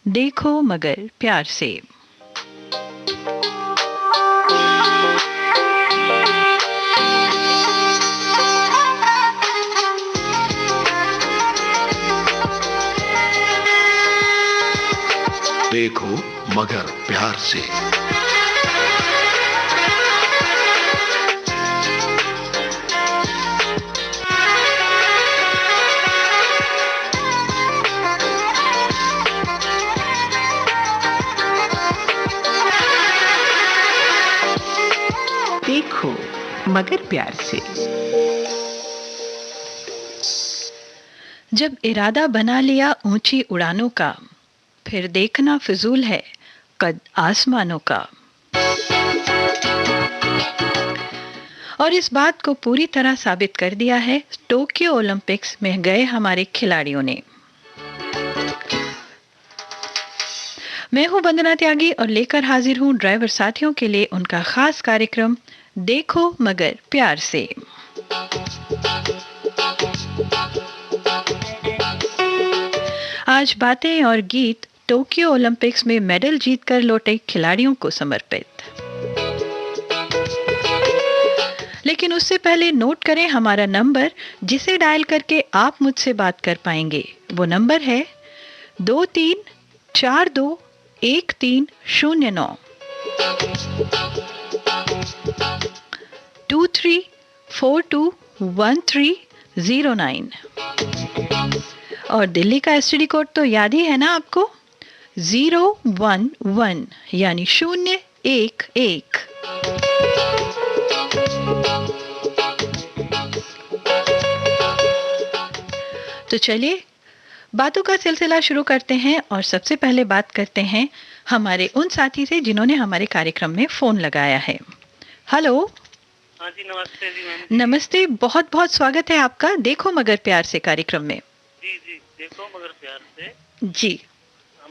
देखो मगर प्यार से। देखो मगर प्यार से। देखो मगर प्यार से। जब इरादा बना लिया ऊंची उड़ानों का, फिर देखना फिजूल है कद आसमानों का। और इस बात को पूरी तरह साबित कर दिया है टोक्यो ओलंपिक्स में गए हमारे खिलाड़ियों ने। मैं हूं वंदना त्यागी और लेकर हाजिर हूं ड्राइवर साथियों के लिए उनका खास कार्यक्रम देखो मगर प्यार से। आज बातें और गीत टोक्यो ओलंपिक्स में मेडल जीतकर लौटे खिलाड़ियों को समर्पित। लेकिन उससे पहले नोट करें हमारा नंबर जिसे डायल करके आप मुझसे बात कर पाएंगे। वो नंबर है 23421309 23421309। और दिल्ली का एसटीडी कोड तो याद ही है ना आपको, 011 यानी 011। तो चलिए बातों का सिलसिला शुरू करते हैं और सबसे पहले बात करते हैं हमारे उन साथी से जिन्होंने हमारे कार्यक्रम में फोन लगाया है। हेलो। हाँ जी, नमस्ते जी मैम। नमस्ते, बहुत बहुत स्वागत है आपका देखो मगर प्यार से कार्यक्रम में। जी जी, देखो मगर प्यार से। जी,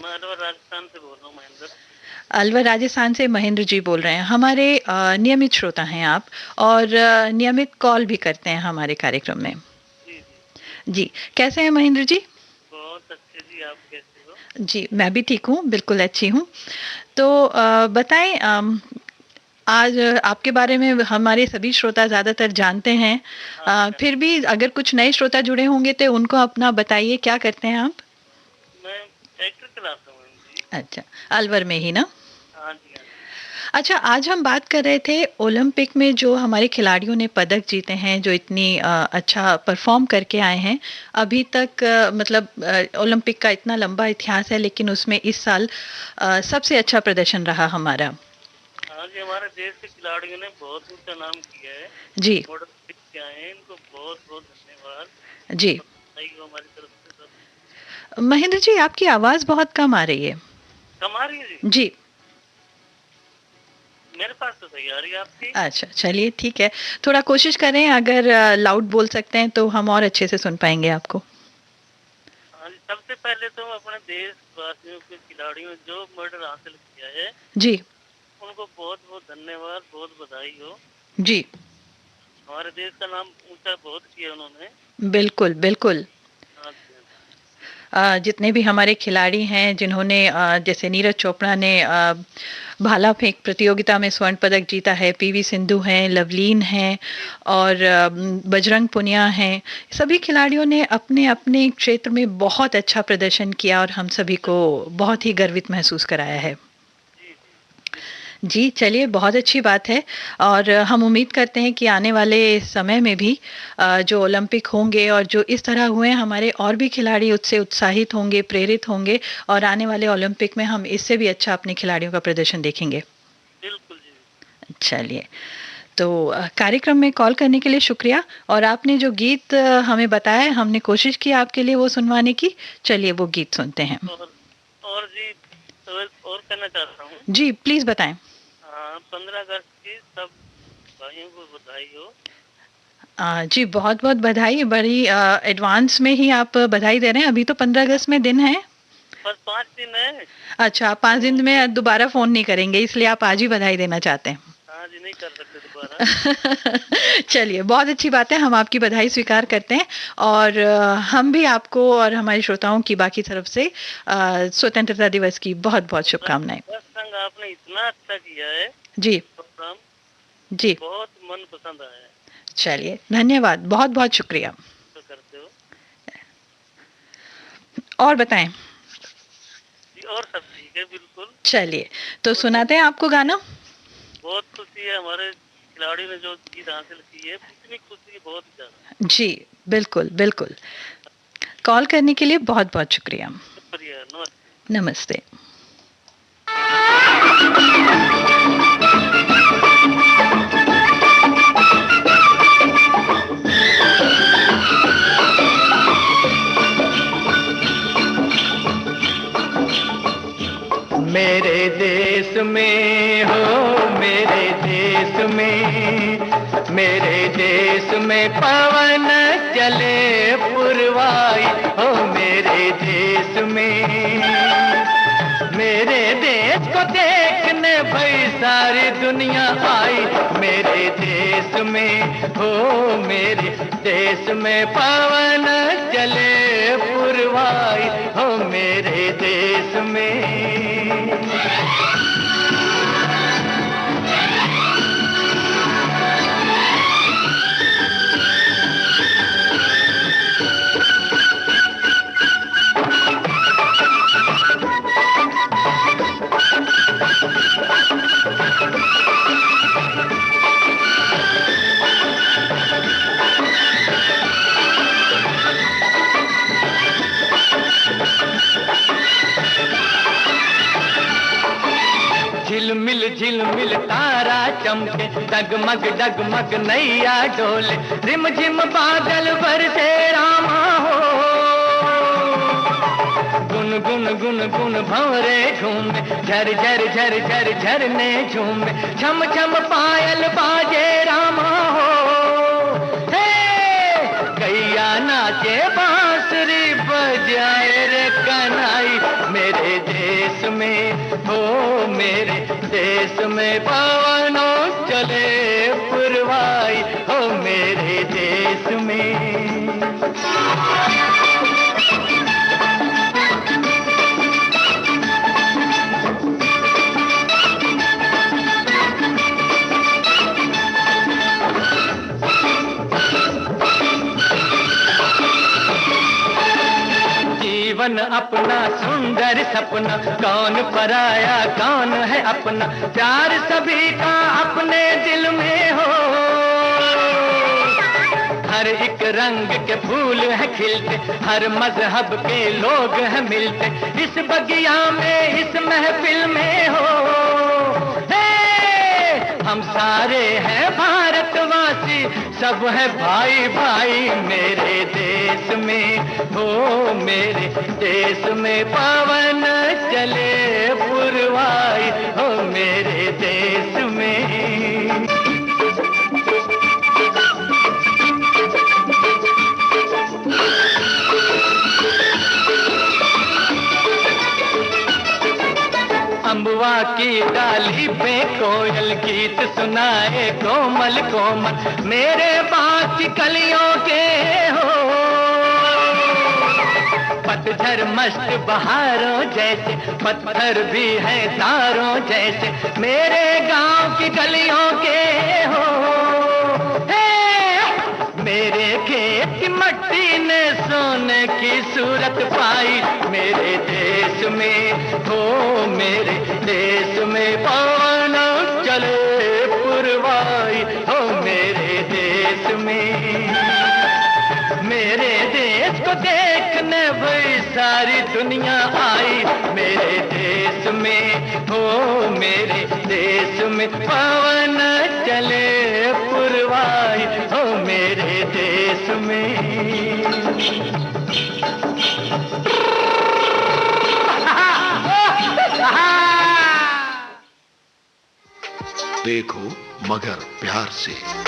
मैं अलवर राजस्थान से बोल रहा हूँ, महेंद्र। अलवर राजस्थान से महेंद्र जी बोल रहे हैं। हमारे नियमित श्रोता हैं आप और नियमित कॉल भी करते हैं हमारे कार्यक्रम में। जी जी जी, कैसे हैं महेंद्र जी? बहुत अच्छे जी, आप कैसे हो? जी, मैं भी ठीक हूँ, बिल्कुल अच्छी हूँ। तो बताएं, आज आपके बारे में हमारे सभी श्रोता ज़्यादातर जानते हैं। फिर भी अगर कुछ नए श्रोता जुड़े होंगे तो उनको अपना बताइए, क्या करते हैं आप? मैं ट्रैक्टर चलाता हूँ मैम जी। अच्छा, अलवर में ही ना? हाँ जी हाँ जी। अच्छा, आज हम बात कर रहे थे ओलंपिक में जो हमारे खिलाड़ियों ने पदक जीते हैं, जो इतनी अच्छा परफॉर्म करके आए हैं। अभी तक मतलब ओलंपिक का इतना लंबा इतिहास है, लेकिन उसमें इस साल सबसे अच्छा प्रदर्शन रहा हमारा। हाँ जी, हमारे देश के खिलाड़ियों ने बहुत ऊंचा नाम किया है, जी मेडल जीत के आए हैं। इनको बहुत बहुत धन्यवाद जी। हमारी तरफ से सब। महेंद्र जी, आपकी आवाज़ बहुत कम आ रही है। कम आ रही है जी? जी। मेरे पास तो सही आ रही है आपकी। अच्छा, चलिए ठीक है। थोड़ा कोशिश करें, अगर लाउड बोल सकते हैं तो हम और अच्छे से सुन पाएंगे आपको। हाँ जी, सबसे पहले तो अपने देशवासियों के खिलाड़ियों जो मेडल हासिल किया है जी उनको बहुत बहुत धन्यवाद, बहुत बधाई हो। जी। हमारे देश का नाम ऊंचा बहुत किया उन्होंने। बिल्कुल बिल्कुल। हाँ जी हाँ जी। जितने भी हमारे खिलाड़ी हैं जिन्होंने जैसे नीरज चोपड़ा ने भाला फेंक प्रतियोगिता में स्वर्ण पदक जीता है, पीवी सिंधु हैं, लवलीन हैं और बजरंग पुनिया हैं। सभी खिलाड़ियों ने अपने अपने क्षेत्र में बहुत अच्छा प्रदर्शन किया और हम सभी को बहुत ही गर्वित महसूस कराया है। जी जी बिल्कुल। जी, चलिए बहुत अच्छी बात है। और हम उम्मीद करते हैं कि आने वाले समय में भी जो ओलंपिक होंगे और जो इस तरह हुए हैं, हमारे और भी खिलाड़ी उससे उत्साहित होंगे, प्रेरित होंगे और आने वाले ओलंपिक में हम इससे भी अच्छा अपने खिलाड़ियों का प्रदर्शन देखेंगे। बिल्कुल जी। चलिए, तो कार्यक्रम में कॉल करने के लिए शुक्रिया। और आपने जो गीत हमें बताया, हमने कोशिश की आपके लिए वो सुनवाने की। चलिए वो गीत सुनते हैं। और जी, और कहना चाहता हूँ। जी, प्लीज़ बताएं। 15 अगस्त की सब भाइयों को बधाई हो। जी, बहुत-बहुत बधाई। बड़ी एडवांस में ही आप बधाई दे रहे हैं। अभी तो 15 अगस्त में दिन है। बस 5 दिन है। अच्छा, आप 5 दिन तो में दोबारा फ़ोन नहीं करेंगे, इसलिए आप आज ही बधाई देना चाहते हैं। हाँ जी, नहीं कर सकते दोबारा। चलिए, बहुत अच्छी बात है, हम आपकी बधाई स्वीकार करते हैं और हम भी आपको और हमारे श्रोताओं की बाकी तरफ से स्वतंत्रता दिवस की बहुत-बहुत शुभकामनाएं। बस संग आपने इतना अच्छा किया है जी, प्रोग्राम, जी। बहुत मन पसंद आया है। चलिए, धन्यवाद, बहुत-बहुत शुक्रिया। तो करते हो और बताएं। जी, और सब ठीक है बिल्कुल। चलिए, तो सुनाते हैं आपको गाना। बहुत खुशी है, हमारे खिलाड़ी ने जो जीत हासिल की है, इतनी खुशी बहुत ज्यादा। जी, बिल्कुल, बिल्कुल। कॉल करने के लिए बहुत-बहुत शुक्रिया। शुक्रिया, नमस्ते। नमस्ते। मेरे देश में हो, मेरे देश में, मेरे देश में पवन चले पुरवाई हो, मेरे देश में। मेरे देश को देखने भाई सारी दुनिया आई, मेरे देश में हो, मेरे देश में पवन चले पुरवाई हो, मेरे देश में। झिलमिल झिलमिल तारा चमके, डगमग डगमग नैया डोले, रिम झिम बादल बरसे रामा हो, गुन गुन गुन गुन भंवरे झूमे, झर झर झर झर झरने झूमे, छम छम पायल बाजे रामा हो। हे गैया नाचे बांसुरी बजाए रे कन्हई, मेरे देश में हो, मेरे देश में पवनों चले पुरवाई हो, मेरे देश में। जीवन अपना सुंदर सपना, कौन पराया कौन है अपना, प्यार सभी का अपने दिल में हो। हर एक रंग के फूल है खिलते, हर मजहब के लोग हैं मिलते, इस बगिया में इस महफिल में हो। हम सारे हैं भारतवासी, सब है भाई भाई मेरे देश में हो, मेरे देश में पवन चले पुरवाई हो, मेरे देश में। अम्बुआ की डाली पे कोयल गीत सुनाए कोमल कोमल, मेरे बाग की कलियों के हो। पतझर मस्त बहारों जैसे, पत्थर भी है तारों जैसे, मेरे गांव की गलियों के हो। मेरे खेत की मट्टी ने सोने की सूरत पाई, मेरे देश में हो, मेरे देश में पवन चले पुरवाई हो, मेरे देश में। मेरे देश को देखने भाई सारी दुनिया आई, मेरे देश में हो, मेरे देश में पवन चले पुरवाई हो, मेरे देश में। देखो मगर प्यार से।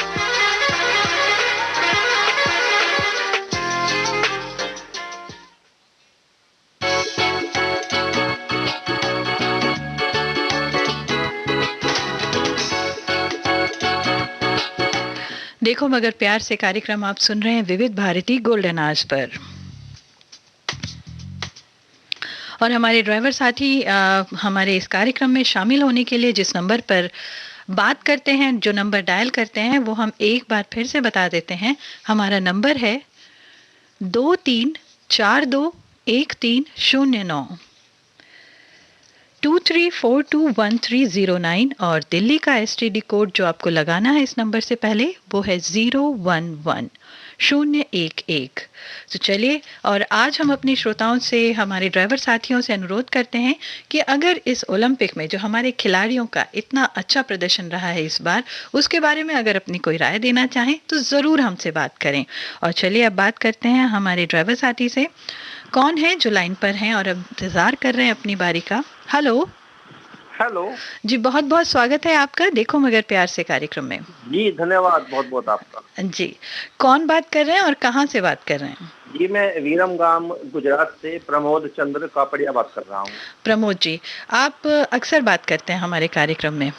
देखो मगर प्यार से कार्यक्रम आप सुन रहे हैं विविध भारती गोल्डन आवर्स पर। और हमारे ड्राइवर साथी हमारे इस कार्यक्रम में शामिल होने के लिए जिस नंबर पर बात करते हैं, जो नंबर डायल करते हैं, वो हम एक बार फिर से बता देते हैं। हमारा नंबर है 23421309 23421309 और दिल्ली का STD कोड जो आपको लगाना है इस नंबर से पहले वो है 011 तो चलिए, और आज हम अपने श्रोताओं से, हमारे ड्राइवर साथियों से अनुरोध करते हैं कि अगर इस ओलंपिक में जो हमारे खिलाड़ियों का इतना अच्छा प्रदर्शन रहा है इस बार, उसके बारे में अगर अपनी कोई राय देना चाहें तो ज़रूर हमसे बात करें। और चलिए अब बात करते हैं हमारे ड्राइवर साथी से। कौन है जो लाइन पर हैं और अब इंतज़ार कर रहे हैं अपनी बारी का? हेलो जी, बहुत बहुत स्वागत है आपका देखो मगर प्यार से कार्यक्रम में। जी धन्यवाद, बहुत बहुत आपका। जी, कौन बात कर रहे हैं और कहाँ से बात कर रहे हैं? जी मैं वीरमगाम गुजरात से प्रमोद चंद्र कापड़िया बात कर रहा हूँ। प्रमोद जी, आप अक्सर बात करते हैं हमारे कार्यक्रम में।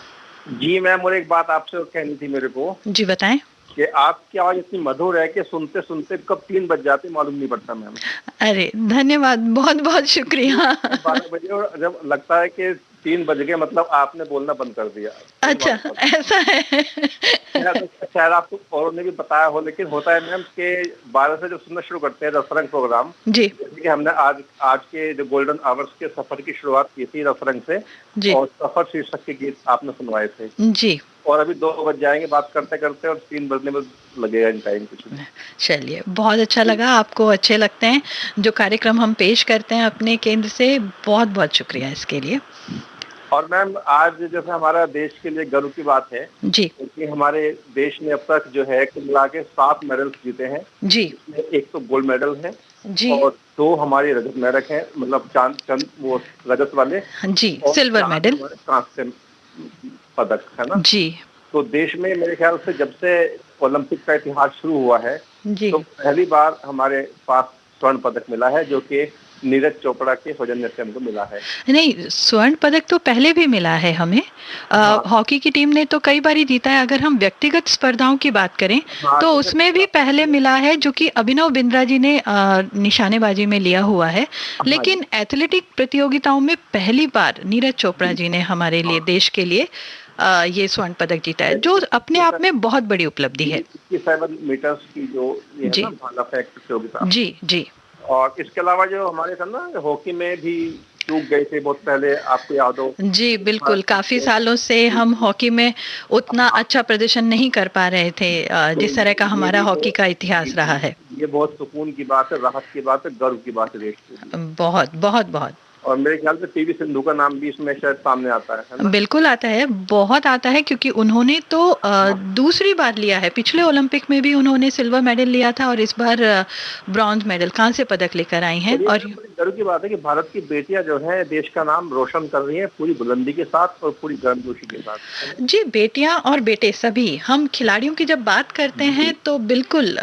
जी मैम, और एक बात आपसे कहनी थी मेरे को। जी बताएं। कि आपकी आवाज इतनी मधुर है कि सुनते सुनते कब 3 बज जाते मालूम नहीं पड़ता मैम। अरे धन्यवाद, बहुत बहुत शुक्रिया। 12 बजे और जब लगता है कि 3 बज गए, मतलब आपने बोलना बंद कर दिया। अच्छा, ऐसा है। शायद आपको औरों ने भी बताया हो, लेकिन होता है मैम कि 12 से जब सुनना शुरू करते हैं रसरंग प्रोग्राम, जी, जैसे कि हमने आज के जो गोल्डन आवर्स के सफर की शुरुआत की थी रसरंग से, जी, और सफर शीर्षक के गीत आपने सुनवाए थे। जी, और अभी 2 बज जाएंगे बात करते करते, और 3 बजने में लगेगा इन टाइम कुछ नहीं। चलिए, बहुत अच्छा लगा, आपको अच्छे लगते हैं जो कार्यक्रम हम पेश करते हैं अपने केंद्र से। बहुत बहुत शुक्रिया इसके लिए। और मैम आज जैसे हमारा देश के लिए गर्व की बात है जी, क्योंकि हमारे देश ने अब तक जो है कुल मिला के 7 मेडल्स जीते हैं। जी, एक तो गोल्ड मेडल है जी, और 2 हमारी रजत मेडल हैं, मतलब चंद वो रजत वाले, जी, सिल्वर मेडल, कांस्य पदक है ना जी, तो देश में मेरे ख्याल से जब से ओलंपिक का इतिहास शुरू हुआ है जी, तो पहली बार हमारे पास स्वर्ण पदक मिला है, जो कि नीरज चोपड़ा के सौजन्य से हमको मिला है। नहीं, स्वर्ण पदक तो पहले भी मिला है हमें। हॉकी की टीम ने तो कई बारी जीता है। अगर हम व्यक्तिगत स्पर्धाओं की बात करें तो उसमें भी पहले मिला है, जो कि अभिनव बिंद्रा जी ने निशानेबाजी में लिया हुआ है। लेकिन एथलेटिक प्रतियोगिताओं में पहली बार नीरज चोपड़ा जी ने हमारे लिए, देश के लिए ये स्वर्ण पदक जीता है, जो अपने आप में बहुत बड़ी उपलब्धि है। 7 मीटर्स की जो ये है जी, ना भाला फेंक प्रतियोगिता। जी, जी, और इसके अलावा जो हमारे था ना हॉकी में भी चूक गए थे बहुत पहले, आपको याद हो। जी बिल्कुल, काफी सालों से हम हॉकी में उतना अच्छा प्रदर्शन नहीं कर पा रहे थे जिस तरह का हमारा हॉकी का इतिहास रहा है। ये बहुत सुकून की बात है, राहत की बात है, गर्व की बात है देश के लिए। बहुत बहुत बहुत। और मेरे ख्याल से पीवी सिंधु का नाम भी इसमें शायद सामने आता है ना? बिल्कुल आता है, बहुत आता है, क्योंकि उन्होंने तो दूसरी बार लिया है। पिछले ओलंपिक में भी उन्होंने सिल्वर मेडल लिया था और इस बार ब्रॉन्ज मेडल, कांस्य पदक लेकर आई हैं। और बड़ी गर्व की बात है कि भारत की बेटियां जो हैं देश का नाम रोशन कर रही हैं पूरी बुलंदी के साथ और पूरी गर्मजोशी के साथ। जी, बेटियां और बेटे सभी, हम खिलाड़ियों की जब बात करते हैं तो बिल्कुल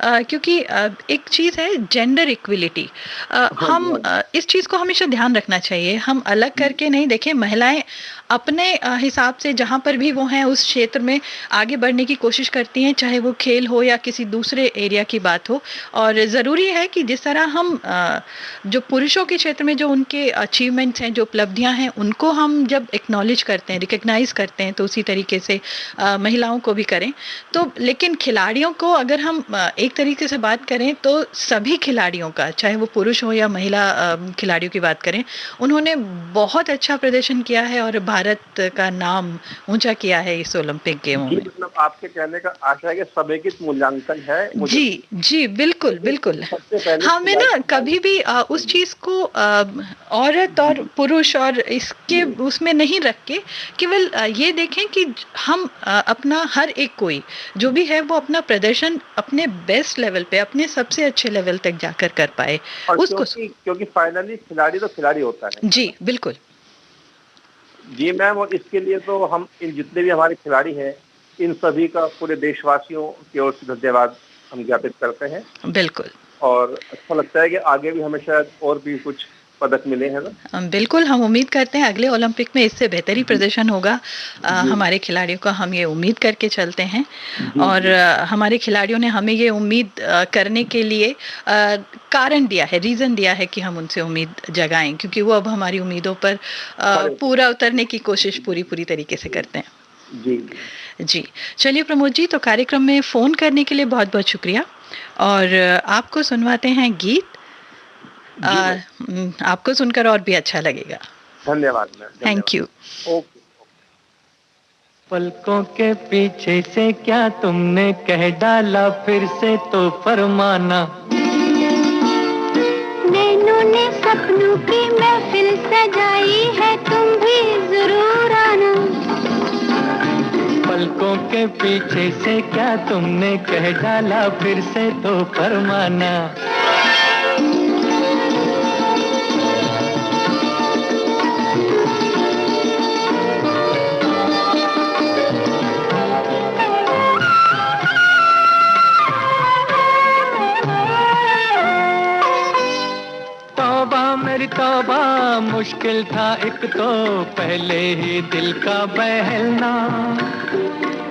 क्योंकि एक चीज है जेंडर इक्विलिटी, हम इस चीज को हमेशा ध्यान रखना चाहिए। हम अलग करके नहीं देखें, महिलाएं अपने हिसाब से जहाँ पर भी वो हैं उस क्षेत्र में आगे बढ़ने की कोशिश करती हैं, चाहे वो खेल हो या किसी दूसरे एरिया की बात हो। और ज़रूरी है कि जिस तरह हम जो पुरुषों के क्षेत्र में जो उनके अचीवमेंट्स हैं, जो उपलब्धियां हैं, उनको हम जब एक्नॉलेज करते हैं, रिकग्नाइज करते हैं, तो उसी तरीके से महिलाओं को भी करें। तो लेकिन खिलाड़ियों को अगर हम एक तरीके से बात करें तो सभी खिलाड़ियों का, चाहे वो पुरुष हो या महिला खिलाड़ियों की बात करें, उन्होंने बहुत अच्छा प्रदर्शन किया है और भारत का नाम ऊंचा किया है इस ओलंपिक गेमों में। मतलब आपके कहने का आशा है कि समेकित मूल्यांकन है। जी जी बिल्कुल बिल्कुल। हमें ना कभी भी उस चीज को औरत और पुरुष और इसके उसमें नहीं रख के केवल ये देखें कि हम अपना हर एक कोई जो भी है वो अपना प्रदर्शन अपने बेस्ट लेवल पे, अपने सबसे अच्छे लेवल तक जाकर कर पाए उसको, क्योंकि फाइनली खिलाड़ी तो खिलाड़ी होता है। जी बिल्कुल। जी मैम, और इसके लिए तो हम इन जितने भी हमारे खिलाड़ी हैं इन सभी का पूरे देशवासियों की ओर से धन्यवाद हम ज्ञापित करते हैं। बिल्कुल। और अच्छा लगता है कि आगे भी हमें शायद और भी कुछ पदक मिले हैं ना। बिल्कुल, हम उम्मीद करते हैं अगले ओलंपिक में इससे बेहतरी प्रदर्शन होगा हमारे खिलाड़ियों का, हम ये उम्मीद करके चलते हैं। और हमारे खिलाड़ियों ने हमें ये उम्मीद करने के लिए कारण दिया है, रीज़न दिया है कि हम उनसे उम्मीद जगाएं, क्योंकि वो अब हमारी उम्मीदों पर पूरा उतरने की कोशिश पूरी तरीके से करते हैं। जी जी, चलिए प्रमोद जी, तो कार्यक्रम में फ़ोन करने के लिए बहुत बहुत शुक्रिया। और आपको सुनवाते हैं गीत, आपको सुनकर और भी अच्छा लगेगा। धन्यवाद मैम, थैंक यू। ओके। पलकों के पीछे से क्या तुमने कह डाला, फिर से तो फरमाना। नैनों ने सपनों की महफिल सजाई है, तुम भी जरूर आना। पलकों के पीछे से क्या तुमने कह डाला, फिर से तो फरमाना। मेरी तौबा मुश्किल था एक तो पहले ही दिल का बहलना।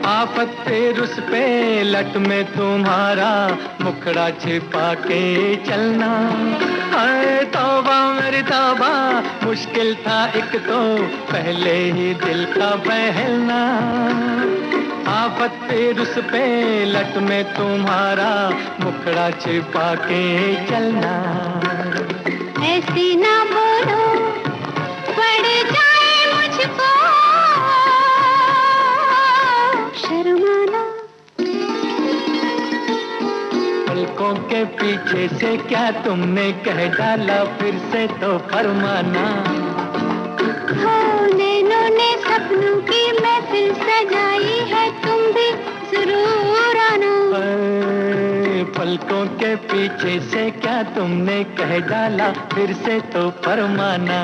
आफत फिर उस पे लट में तुम्हारा मुखड़ा छिपा के चलना। हाय तौबा मेरी तौबा मुश्किल था एक तो पहले ही दिल का बहलना। आफत फिर उस पे लट में तुम्हारा मुखड़ा छिपा के चलना। ऐसे ना बोलो पड़ जाए मुझको शर्माना। पलकों के पीछे से क्या तुमने कह डाला, फिर से तो फरमाना। हो नैनों ने सपनों की महफिल सजाई है, तुम भी जरूर आना। पलकों के पीछे से क्या तुमने कह डाला, फिर से तो फरमाना।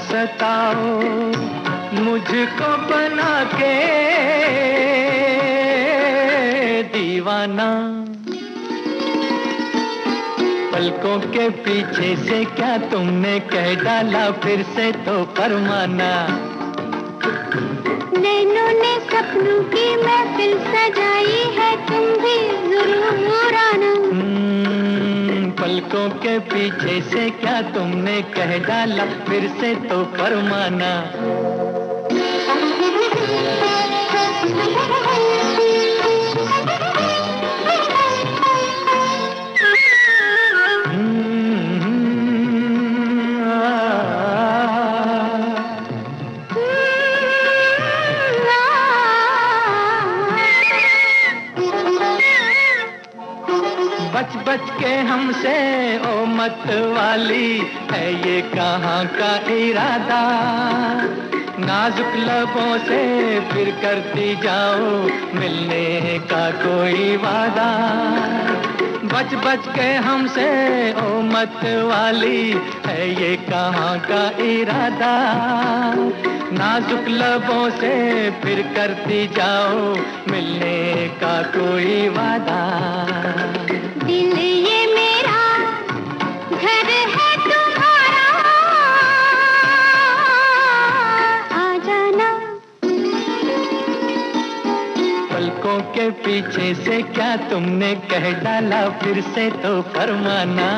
सताओ मुझको बना के दीवाना। पलकों के पीछे से क्या तुमने कह डाला, फिर से तो फरमाना। नैनों ने सपनों की महफिल सजाई है, तुम भी जरूर आना। पलकों के पीछे से क्या तुमने कह डाला, फिर से तो फरमाना। बच बच के हमसे ओ मत वाली है ये कहाँ का इरादा। नाजुक लबों से फिर करती जाओ मिलने का कोई वादा। बच बच के हमसे ओ मत वाली है ये कहाँ का इरादा। नाजुक लबों से फिर करती जाओ मिलने का कोई वादा। दिल ये मेरा घर है तुम्हारा, आ जाना। पलकों के पीछे से क्या तुमने कह डाला, फिर से तो फरमाना।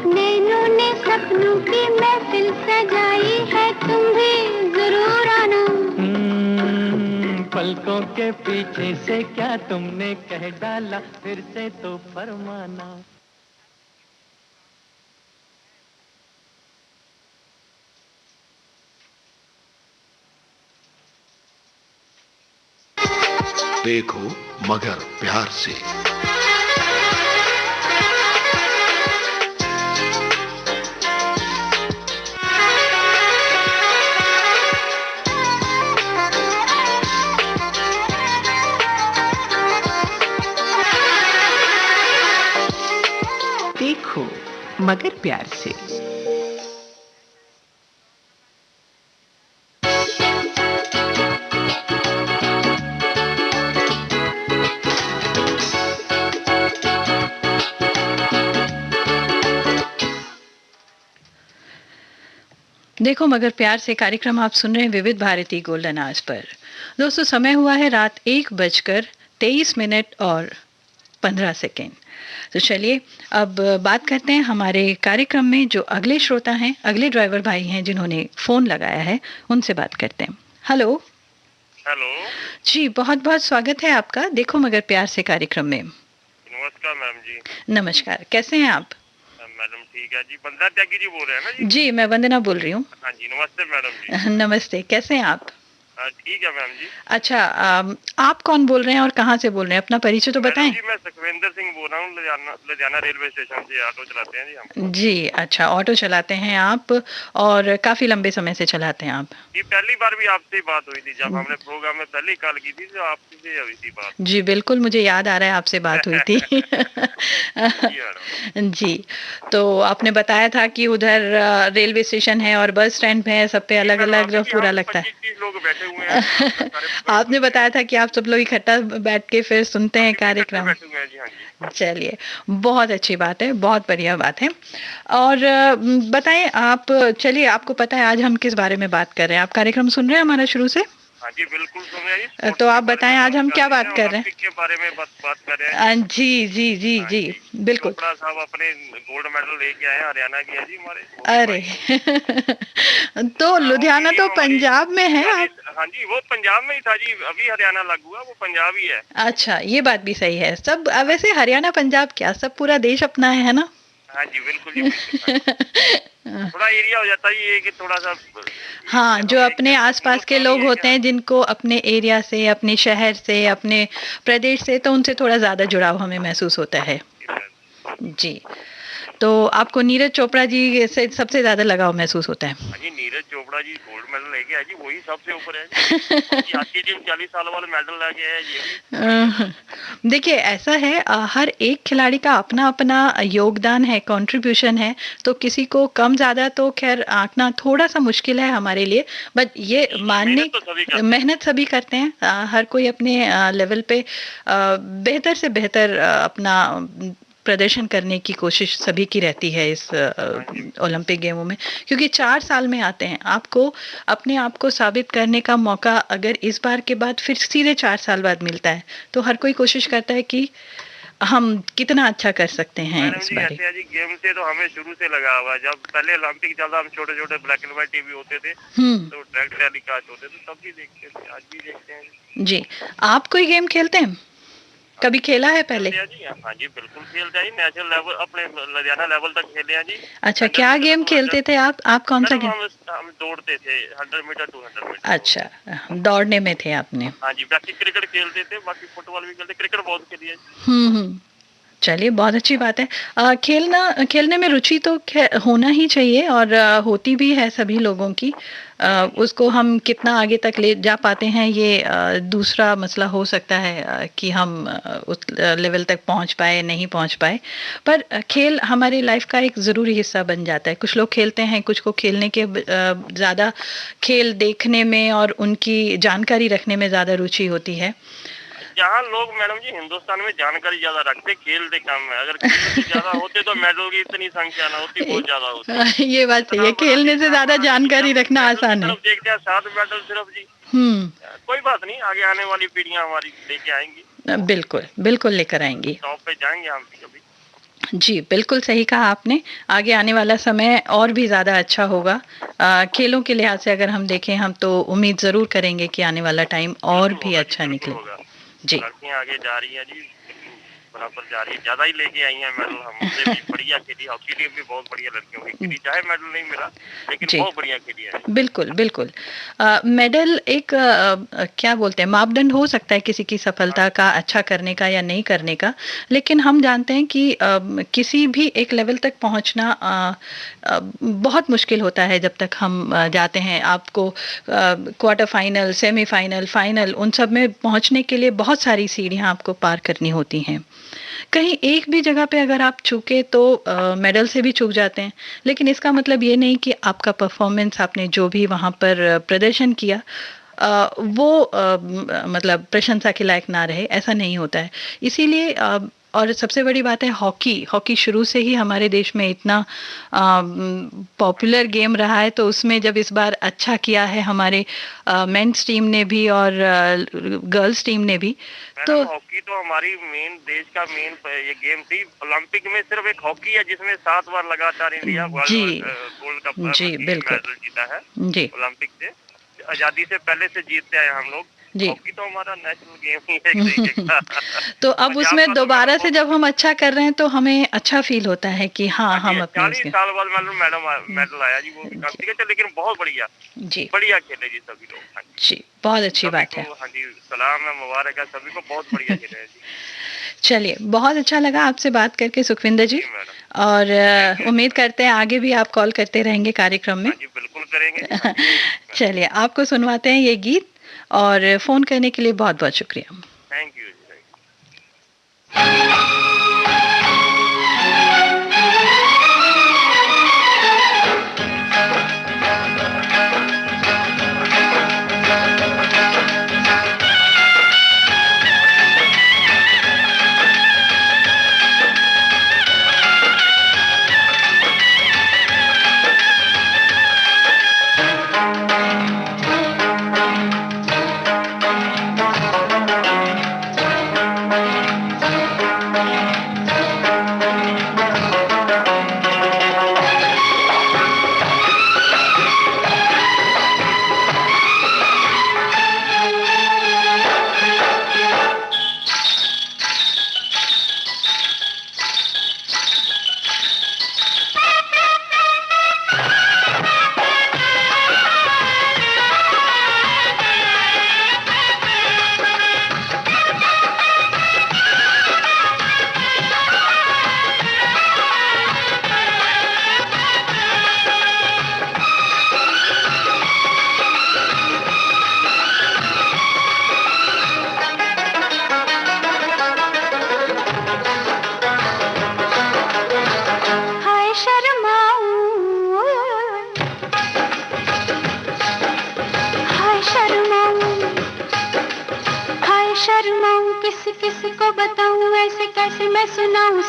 नैनों ने सपनों की महफिल सजाई है, तुम भी जरूर आना। पलकों के पीछे से क्या तुमने कह डाला, फिर से तो फरमाना। देखो मगर प्यार से। देखो मगर प्यार से। देखो मगर प्यार से कार्यक्रम आप सुन रहे हैं विविध भारती गोल्डन आवर्स पर। दोस्तों समय हुआ है रात 1:23 और 15 तो चलिए अब बात करते हैं हमारे कार्यक्रम में जो अगले श्रोता हैं, अगले ड्राइवर भाई हैं जिन्होंने फोन लगाया है, उनसे बात करते हैं। हेलो। हेलो जी बहुत बहुत स्वागत है आपका देखो मगर प्यार से कार्यक्रम में। नमस्कार मैम जी। नमस्कार, कैसे हैं आप? मैडम ठीक है जी। वंदना त्यागी जी बोल रहे हैं ना जी? जी मैं वंदना बोल रही हूँ। हाँ जी नमस्ते मैडम जी। नमस्ते, कैसे हैं आप? ठीक है मैम जी। अच्छा आप कौन बोल रहे हैं और कहाँ से बोल रहे हैं, अपना परिचय तो बताएं। जी मैं सुखविंदर सिंह बोल रहा हूँ, लुधियाना रेलवे स्टेशन से ऑटो चलाते हैं जी हम। जी अच्छा, ऑटो चलाते हैं आप और काफी लंबे समय से चलाते हैं आप? जी पहली बार भी आपसे बात हुई थी जब हमने प्रोग्राम में पहली कॉल की थी, जो आपसे हुई थी बात। जी बिल्कुल मुझे याद आ रहा है आपसे बात हुई थी। जी तो आपने बताया था कि उधर रेलवे स्टेशन है और बस स्टैंड है, सब पे अलग अलग पूरा लगता है। 25-30 लोग बैठे हुए हैं। आपने बताया था कि आप सब लोग इकट्ठा बैठ के फिर सुनते हैं कार्यक्रम। चलिए बहुत अच्छी बात है, बहुत बढ़िया बात है। और बताएं आप, चलिए आपको पता है आज हम किस बारे में बात कर रहे हैं, आप कार्यक्रम सुन रहे हैं हमारा शुरू से? हाँ जी बिल्कुल सुन रहे हैं। तो आप बताएं आज हम क्या बात कर रहे हैं? के बारे में बात कर रहे हैं। जी जी जी जी बिल्कुल। चोपड़ा साहब अपने गोल्ड मेडल लेके आए, हरियाणा के हैं जी हमारे। अरे तो लुधियाना तो पंजाब में है आप? हाँ जी वो पंजाब में ही था जी, अभी हरियाणा लागू हुआ, वो पंजाब ही है। अच्छा ये बात भी सही है। सब वैसे हरियाणा पंजाब क्या सब पूरा देश अपना है ना? हाँ जी बिल्कुल जी। थोड़ा एरिया हो जाता है ये कि थोड़ा सा। हाँ जो अपने आसपास के लोग होते हैं जिनको अपने एरिया से, अपने शहर से, अपने प्रदेश से, तो उनसे थोड़ा ज्यादा जुड़ाव हमें महसूस होता है जी। तो आपको नीरज चोपड़ा जी से सबसे ज्यादा लगाव महसूस होता है? जी नीरज चोपड़ा जी गोल्ड मेडल लेके आए जी, वही सबसे ऊपर है जी। आज की टीम 40 साल वाले मेडल लेके आए जी। देखिए ऐसा है हर एक खिलाड़ी का अपना अपना योगदान है, कंट्रीब्यूशन है, तो किसी को कम ज्यादा तो खैर आंकना थोड़ा सा मुश्किल है हमारे लिए, बट ये मानने मेहनत सभी करते हैं। हर कोई अपने लेवल पे बेहतर से बेहतर अपना प्रदर्शन करने की कोशिश सभी की रहती है इस ओलंपिक गेमों में, क्योंकि 4 साल में आते हैं। आपको अपने आप को साबित करने का मौका अगर इस बार के बाद फिर सीधे 4 साल बाद मिलता है तो हर कोई कोशिश करता है कि हम कितना अच्छा कर सकते हैं इस बार। जी गेम से तो हमें शुरू से लगा हुआ, जब पहले ओलंपिक चलता हम छोटे छोटे ब्लैक एंड व्हाइट टीवी होते थे तो डायरेक्ट टेलीकास्ट होते थे, तब भी देखते थे, आज भी देखते हैं जी। आप कोई गेम खेलते हैं? कभी खेला है पहले? हाँ जी बिल्कुल खेलते हैं, नेशनल लेवल अपने लुधियाना लेवल तक खेले हैं जी। अच्छा क्या गेम खेलते थे आप कौन सा गेम? हम दौड़ते थे 100 मीटर 200 मीटर। अच्छा दौड़ने में थे आपने? हाँ जी बाकी क्रिकेट खेलते थे, बाकी फुटबॉल भी खेलते, क्रिकेट बहुत खेली है। चलिए बहुत अच्छी बात है। खेलने में रुचि तो होना ही चाहिए और होती भी है सभी लोगों की। उसको हम कितना आगे तक ले जा पाते हैं ये दूसरा मसला हो सकता है कि हम उस लेवल तक पहुंच पाए नहीं पहुंच पाए, पर खेल हमारी लाइफ का एक ज़रूरी हिस्सा बन जाता है। कुछ लोग खेलते हैं, कुछ को खेलने के ज़्यादा खेल देखने में और उनकी जानकारी रखने में ज़्यादा रुचि होती है। जहाँ लोग मैडम जी हिंदुस्तान में जानकारी ज्यादा रखते, खेलते कम है। अगर खेलते ज्यादा होते तो मेडल की इतनी संख्या ना होती, बहुत ज्यादा होती। ये बात सही है, खेलने से ज्यादा जानकारी रखना आसान है। देखते हैं 7 मेडल सिर्फ जी। कोई बात नहीं, आगे आने वाली पीढ़ियां हमारी लेके आएंगी। बिल्कुल बिल्कुल लेकर आएंगी, टॉप पे जाएंगे हम भी कभी। जी, बिल्कुल सही कहा आपने। आगे आने वाला समय और भी ज़्यादा अच्छा होगा। खेलों के लिहाज से अगर हम देखें हम तो उम्मीद ज़रूर करेंगे कि आने वाला टाइम और बिल्कुल भी होगा जी, अच्छा बिल्कुल निकले। होगा। जी। लड़कियां आगे जा रही हैं जी, बिल्कुल बराबर जा रही है, ज्यादा ही लेके आई हैं मेडल। हमसे भी बढ़िया खेली, हॉकी टीम भी बहुत बढ़िया लड़कियों की खेली, चाहे मेडल नहीं मिला लेकिन जी। बहुत बढ़िया खेली है। बिल्कुल, बिल्कुल। मेडल एक क्या बोलते हैं मापदंड हो सकता है किसी की सफलता का, अच्छा करने का या नहीं करने का, लेकिन हम जानते हैं कि किसी भी एक लेवल तक पहुंचना बहुत मुश्किल होता है जब तक हम जाते हैं। आपको क्वार्टर फाइनल, सेमीफाइनल, फाइनल उन सब में पहुंचने के लिए बहुत सारी सीढ़ियां आपको पार करनी होती हैं। कहीं एक भी जगह पे अगर आप चूके तो मेडल से भी चूक जाते हैं, लेकिन इसका मतलब ये नहीं कि आपका परफॉर्मेंस, आपने जो भी वहाँ पर प्रदर्शन किया वो मतलब प्रशंसा के लायक ना रहे, ऐसा नहीं होता है। इसीलिए और सबसे बड़ी बात है हॉकी, हॉकी शुरू से ही हमारे देश में इतना पॉपुलर गेम रहा है, तो उसमें जब इस बार अच्छा किया है हमारे मेंस टीम ने भी और गर्ल्स टीम ने भी, तो हॉकी तो हमारी मेन देश का मेन ये गेम थी। ओलंपिक में सिर्फ एक हॉकी है जिसमें 7 बार लगातार इंडिया गोल्ड कप मेडल जीता है जी ओलंपिक से। आजादी से पहले से जीतते आए हम लोग। जी। हॉकी तो हमारा नेशनल गेम ही है एक तरीके का। तो अब उसमें दोबारा से जब हम अच्छा कर रहे हैं तो हमें अच्छा फील होता है कि हाँ हम अपने 40 साल बाद मेडल आया जी, वो भी काफी है, लेकिन बहुत बढ़िया जी, बढ़िया खेले जी सभी लोग। हाँ जी, बहुत अच्छी बात है। हाँ जी, सलाम है, मुबारक है सभी को, बहुत बढ़िया खेले हैं जी। चलिए, बहुत अच्छा लगा आपसे बात करके सुखविंदर जी, और उम्मीद करते हैं आगे भी आप कॉल करते रहेंगे कार्यक्रम में। जी बिल्कुल करेंगे। चलिए, आपको सुनवाते हैं ये गीत, और फोन करने के लिए बहुत बहुत शुक्रिया। Thank you.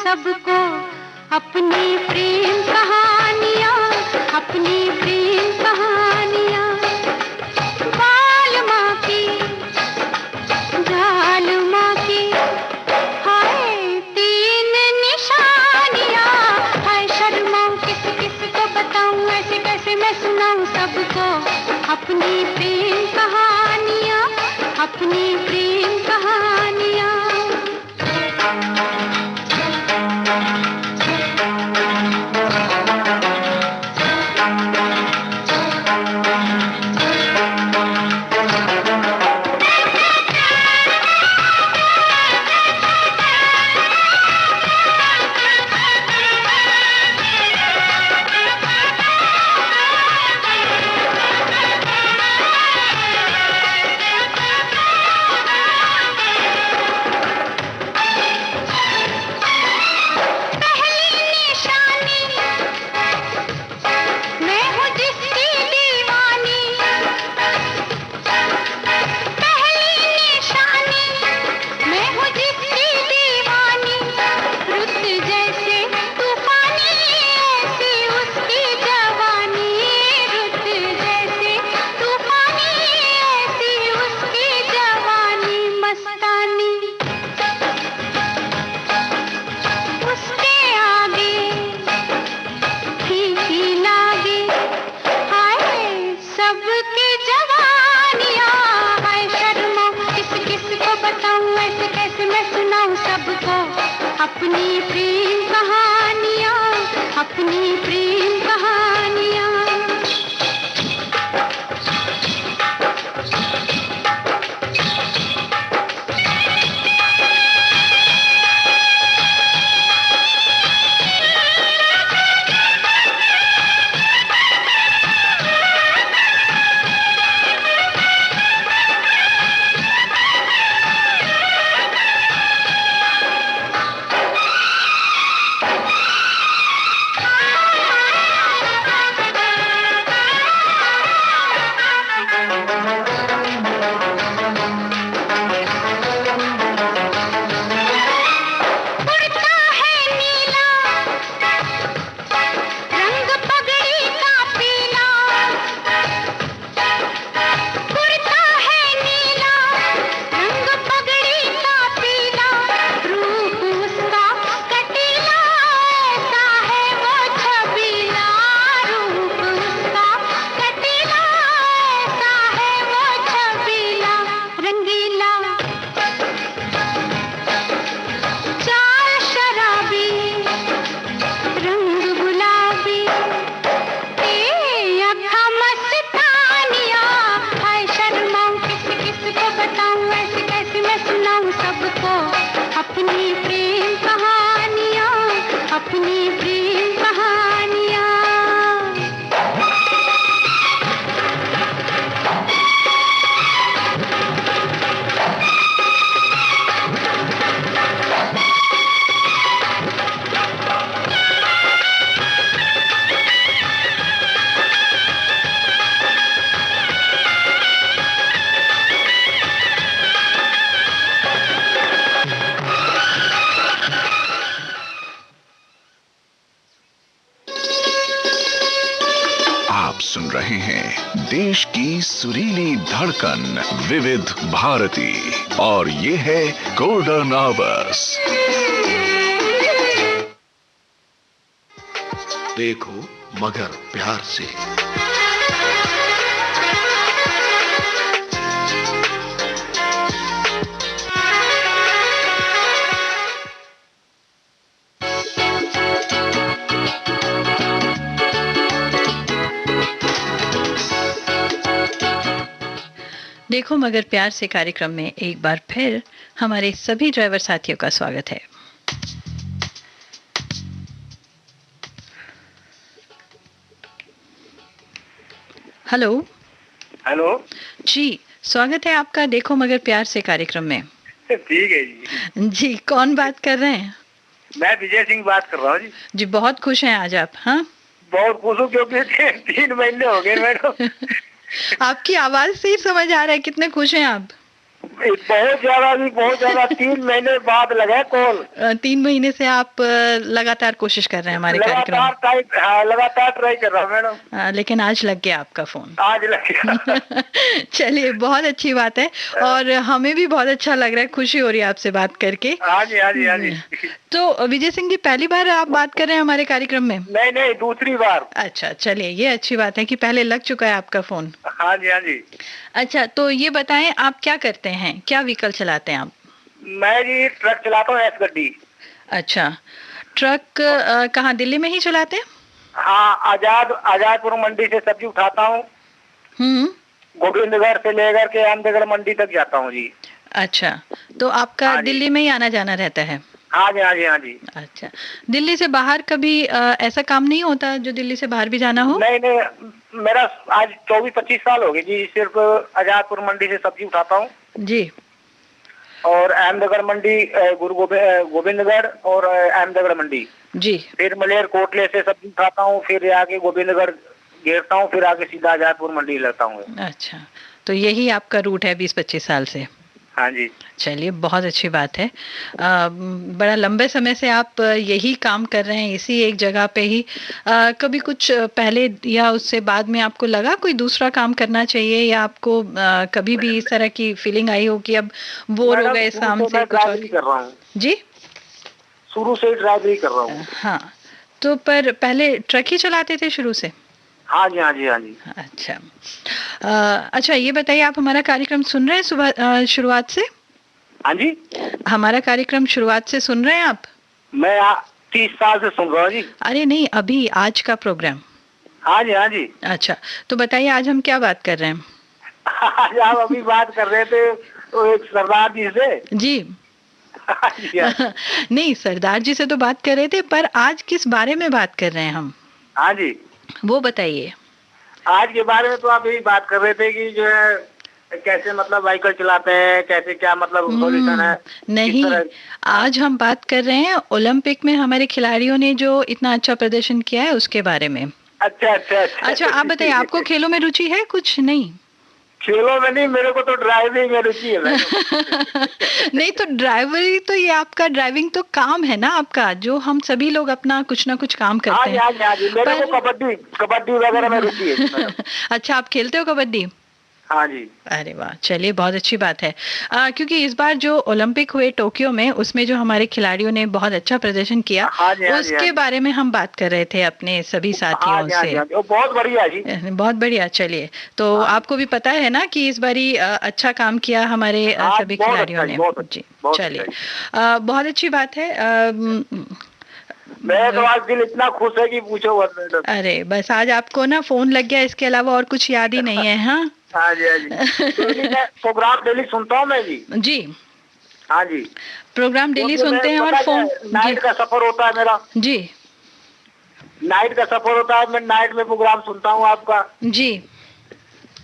सबको अपनी प्रेम कहानियाँ, अपनी प्रेम कहानियाँ, बाल माँ की, जाल माँ की, हाय 3 निशानियाँ, हाय शर्माऊँ किस किस को बताऊँ, ऐसे कैसे मैं सुनाऊँ सबको अपनी प्रेम कहानियाँ, अपनी प्रेम कहानियाँ। कैसे मैं सुनाऊं सबको अपनी प्रेम कहानियाँ, अपनी प्रेम कहानियाँ। सुन रहे हैं देश की सुरीली धड़कन विविध भारती और ये है गोल्डन आवर्स। देखो मगर प्यार से। देखो मगर प्यार से कार्यक्रम में एक बार फिर हमारे सभी ड्राइवर साथियों का स्वागत है। हेलो हेलो जी, स्वागत है आपका देखो मगर प्यार से कार्यक्रम में। ठीक है जी। जी, कौन बात कर रहे हैं? मैं विजय सिंह बात कर रहा हूँ जी। जी, बहुत खुश हैं आज आप? हाँ, बहुत खुश हूँ क्योंकि 3 महीने हो गए मैडम। आपकी आवाज से ही समझ आ रहा है कितने खुश हैं आप। बहुत ज्यादा 3 महीने बाद लगा कॉल। 3 महीने से आप लगातार कोशिश कर रहे हैं हमारे कार्यक्रम में। लगातार ट्राई कर रहा हूँ मैडम। लेकिन आज लग गया आपका फोन। आज लग गया। चलिए, बहुत अच्छी बात है और हमें भी बहुत अच्छा लग रहा है, खुशी हो रही है आपसे बात करके। हाँ जी, हाँ जी, हाँ जी। तो विजय सिंह जी, पहली बार आप बात कर रहे हैं हमारे कार्यक्रम में? नहीं, दूसरी बार। अच्छा, चलिए, ये अच्छी बात है कि पहले लग चुका है आपका फोन। हाँ जी, हाँ जी। अच्छा, तो ये बताएं आप क्या करते हैं, क्या व्हीकल चलाते हैं आप? मैं जी ट्रक चलाता हूँ, एस गड्डी। अच्छा, ट्रक कहाँ, दिल्ली में ही चलाते हैं? हाँ, आजादपुर मंडी से सब्जी उठाता हूँ। गोविंदगढ़ से लेकर के अहमदगढ़ मंडी तक जाता हूँ जी। अच्छा, तो आपका दिल्ली में ही आना जाना रहता है? हाँ जी, हाँ जी, हाँ जी। अच्छा, दिल्ली से बाहर कभी ऐसा काम नहीं होता जो दिल्ली से बाहर भी जाना हो? नहीं, मेरा आज 24-25 साल हो गए जी, सिर्फ आजादपुर मंडी से सब्जी उठाता हूँ जी। और अहमदगढ़ मंडी, गोविंदगढ़ और अहमदगढ़ मंडी जी। फिर मलेर कोटले से सब्जी उठाता हूँ, फिर आगे गोविंदगढ़ घेरता हूँ, फिर आगे सीधा आजादपुर मंडी लेता हूँ। अच्छा, तो यही आपका रूट है 20-25 साल से? हाँ जी। चलिए, बहुत अच्छी बात है। बड़ा लंबे समय से आप यही काम कर रहे हैं, इसी एक जगह पे ही। कभी कुछ पहले या उससे बाद में आपको लगा कोई दूसरा काम करना चाहिए, या आपको कभी भी इस तरह की फीलिंग आई हो कि अब बोर हो गए इस काम से? कुछ और कर रहा हूँ जी, शुरू से ड्राइवरी कर रहा हूँ। हाँ, तो पर पहले ट्रक ही चलाते थे शुरू से? हाँ जी, हाँ जी, हाँ जी। अच्छा, अच्छा, ये बताइए, आप हमारा कार्यक्रम सुन रहे हैं सुबह शुरुआत से? हाँ जी, हमारा कार्यक्रम शुरुआत से सुन रहे हैं आप? मैं 30 साल से सुन रहा हूँ जी। अरे नहीं, अभी आज का प्रोग्राम। हाँ जी, हाँ जी। अच्छा, तो बताइए आज हम क्या बात कर रहे हैं? आज आप अभी बात कर रहे थे तो एक सरदार जी से। जी। नहीं, सरदार जी से तो बात कर रहे थे, पर आज किस बारे में बात कर रहे हैं हम? हाँ जी, वो बताइए। आज के बारे में तो आप यही बात कर रहे थे कि जो है कैसे मतलब व्हीकल चलाते हैं, कैसे क्या मतलब सॉल्यूशन है। नहीं, आज हम बात कर रहे हैं ओलंपिक में हमारे खिलाड़ियों ने जो इतना अच्छा प्रदर्शन किया है उसके बारे में। अच्छा, आप बताइए, आपको खेलों में रुचि है? कुछ नहीं? खेलों में नहीं, मेरे को तो ड्राइविंग में रुचि है। नहीं तो ड्राइवरी तो ये आपका ड्राइविंग तो काम है ना आपका, जो हम सभी लोग अपना कुछ ना कुछ काम करते हैं। हाँ जी, मेरे को कबड्डी वगैरह में रुचि है। अच्छा, आप खेलते हो कबड्डी? हाँ जी। अरे वाह, चलिए बहुत अच्छी बात है। क्योंकि इस बार जो ओलंपिक हुए टोक्यो में, उसमें जो हमारे खिलाड़ियों ने बहुत अच्छा प्रदर्शन किया, उसके बारे में हम बात कर रहे थे अपने सभी साथियों से। बहुत बढ़िया जी, बहुत बढ़िया। चलिए, तो आपको भी पता है ना कि इस बारी अच्छा काम किया हमारे सभी खिलाड़ियों ने। जी, चलिए, बहुत अच्छी बात है। मैं तो आज दिल इतना खुश है कि पूछो मत। अरे बस, आज आपको ना फोन लग गया, इसके अलावा और कुछ याद ही नहीं है। हाँ हाँ जी, हाँ जी। प्रोग्राम डेली सुनता हूँ मैं जी। जी, हाँ जी, प्रोग्राम डेली सुनते हैं और फोन। नाइट का सफर होता है मेरा जी, नाइट का सफर होता है, मैं नाइट में प्रोग्राम सुनता हूँ आपका जी।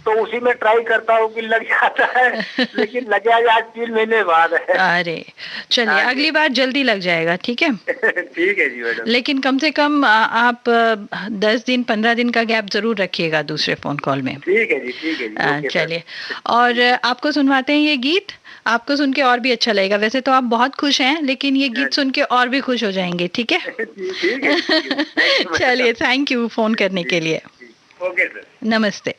तो उसी में ट्राई करता हूँ कि लग जाता है, लेकिन लगे आज 3 महीने बाद है। अरे चलिए, अगली बार जल्दी लग जाएगा, ठीक है? ठीक है जी मैडम। लेकिन कम से कम आप 10 दिन 15 दिन का गैप जरूर रखिएगा दूसरे फोन कॉल में। ठीक है जी, ठीक है जी। चलिए, और आपको सुनवाते हैं ये गीत। आपको सुन के और भी अच्छा लगेगा। वैसे तो आप बहुत खुश हैं, लेकिन ये गीत सुन के और भी खुश हो जाएंगे, ठीक है? ठीक है। चलिए, थैंक यू फोन करने के लिए। ओके सर, नमस्ते।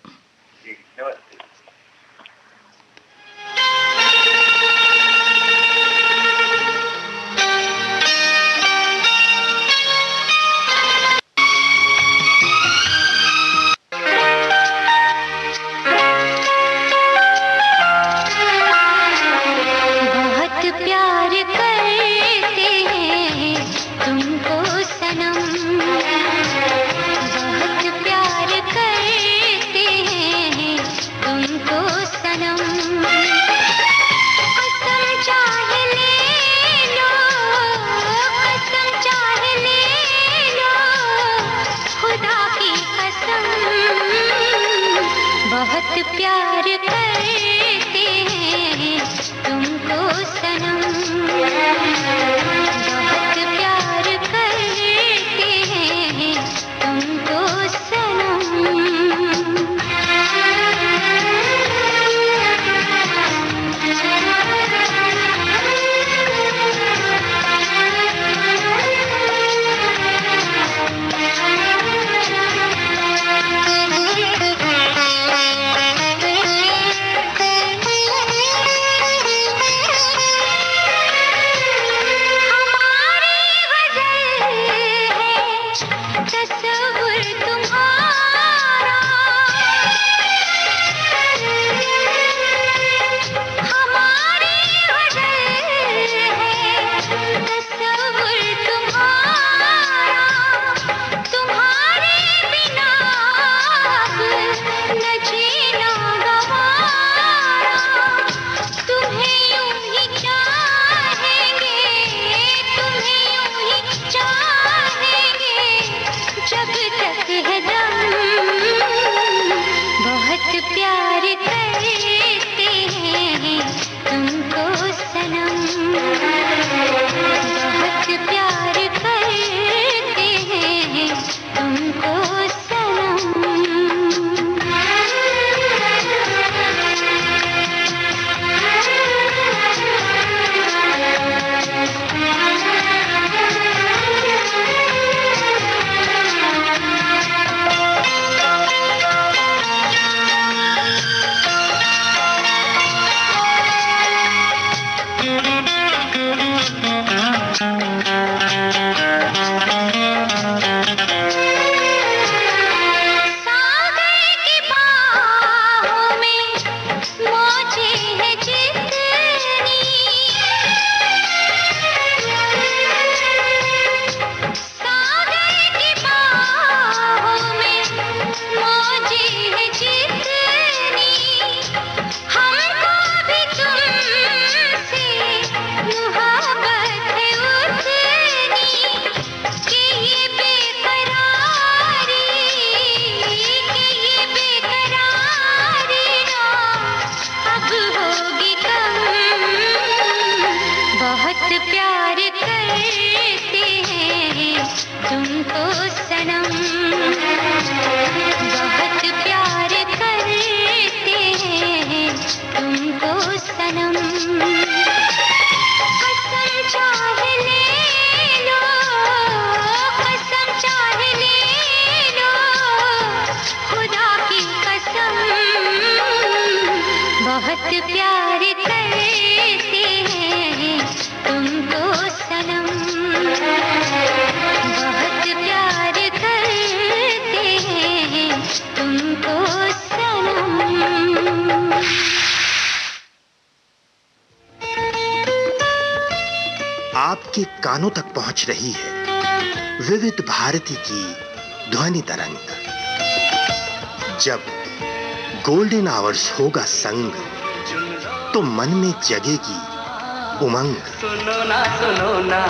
सनम, कसम चाहे ले लो, कसम चाहे ले लो, खुदा की कसम, बहुत प्यार करते हैं तुमको सनम, बहुत प्यार करते हैं तुमको सनम। आपके कानों तक पहुंच रही है विविध भारती की ध्वनि तरंग। जब गोल्डन आवर्स होगा संग, तो मन में जगेगी उमंग। सुनो ना सुन लो ना।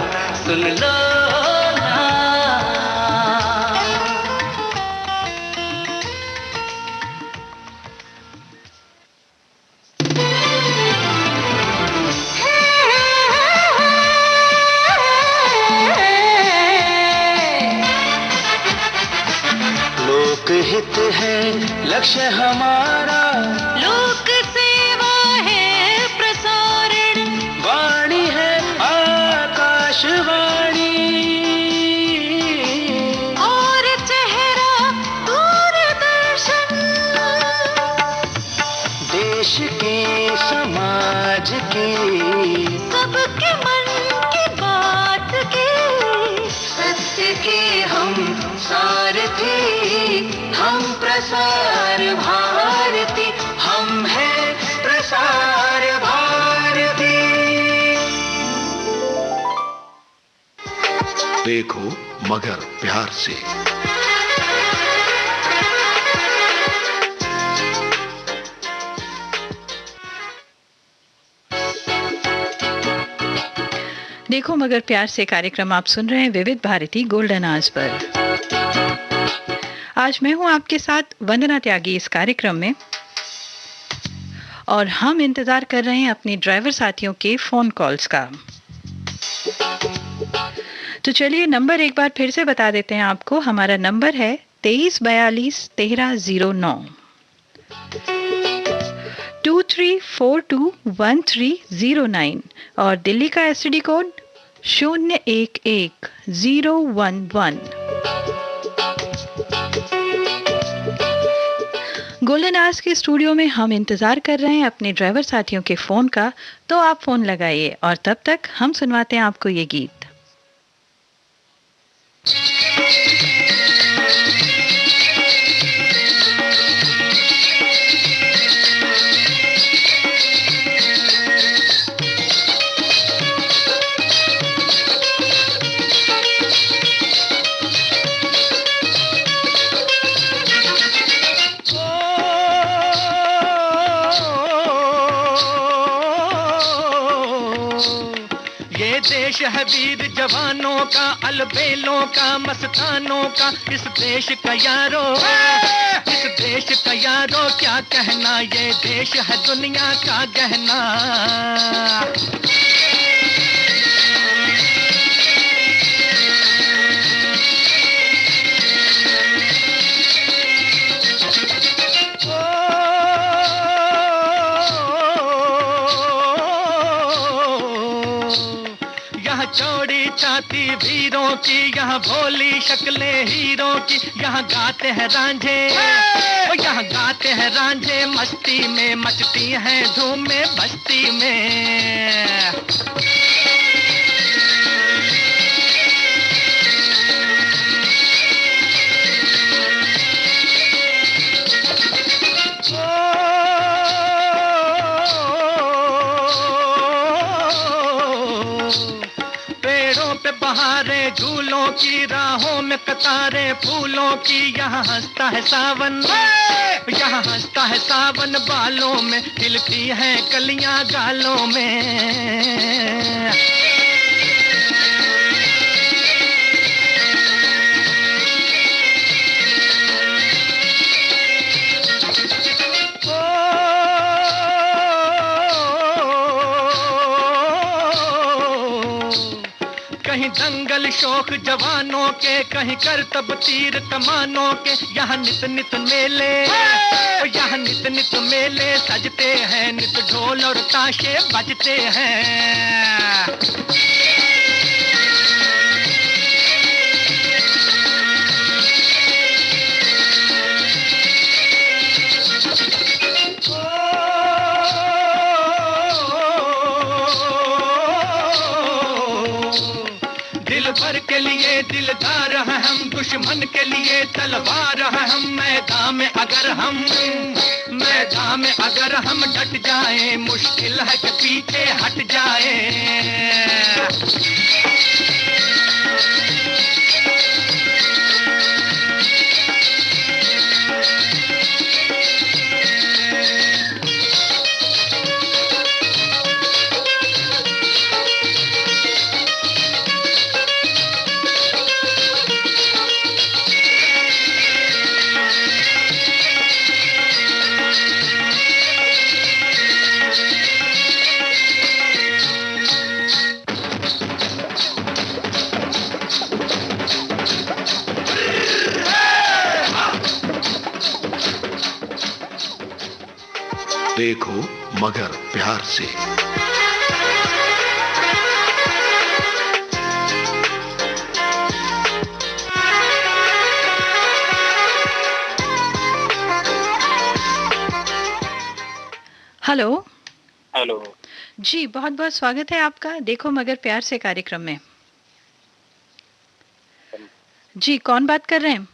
लोकहित है लक्ष्य हमारा, लोक सेवा है प्रसारण, वाणी है आकाशवाणी, और चेहरा दूरदर्शन, देश के समाज के सबके मन की बात के, सत्य के हम सारथी, हम प्रसार भारती, हम हैं प्रसार भारती। देखो मगर प्यार से। देखो मगर प्यार से कार्यक्रम आप सुन रहे हैं विविध भारती गोल्डन आवर्स पर। आज मैं हूं आपके साथ वंदना त्यागी इस कार्यक्रम में, और हम इंतजार कर रहे हैं अपने ड्राइवर साथियों के फोन कॉल्स का। तो चलिए नंबर एक बार फिर से बता देते हैं आपको। हमारा नंबर है 23421309, 23421309, और दिल्ली का एसटीडी कोड 011011। गोल्डन आवर्स के स्टूडियो में हम इंतजार कर रहे हैं अपने ड्राइवर साथियों के फोन का, तो आप फोन लगाइए और तब तक हम सुनवाते हैं आपको ये गीत। देश है वीर जवानों का, अलबेलों का, मस्तानों का, इस देश का यारो, इस देश का यारो क्या कहना, ये देश है दुनिया का गहना। चौड़ी छाती वीरों की, यहाँ भोली शक्लें हीरों की, यहाँ गाते हैं रांझे, यहाँ गाते हैं रांझे, मस्ती में मचती हैं धूमें बस्ती में। बहारे झूलों की, राहों में कतारे फूलों की, यहाँ हंसता है सावन, यहाँ हंसता है सावन, बालों में खिलती हैं कलियां गालों में। कहीं दंगल शौक जवानों के, कहीं करतब तीर कमानों के। यहाँ नित नित मेले, यहाँ नित नित मेले सजते हैं, नित ढोल और ताशे बजते हैं। भर के लिए दिलदार हैं हम, दुश्मन के लिए तलवार हैं हम। मैदान में अगर हम डट जाएं, मुश्किल है कि पीछे हट जाएं। देखो मगर प्यार से। हेलो। हेलो जी, बहुत बहुत स्वागत है आपका देखो मगर प्यार से कार्यक्रम में। जी, कौन बात कर रहे हैं?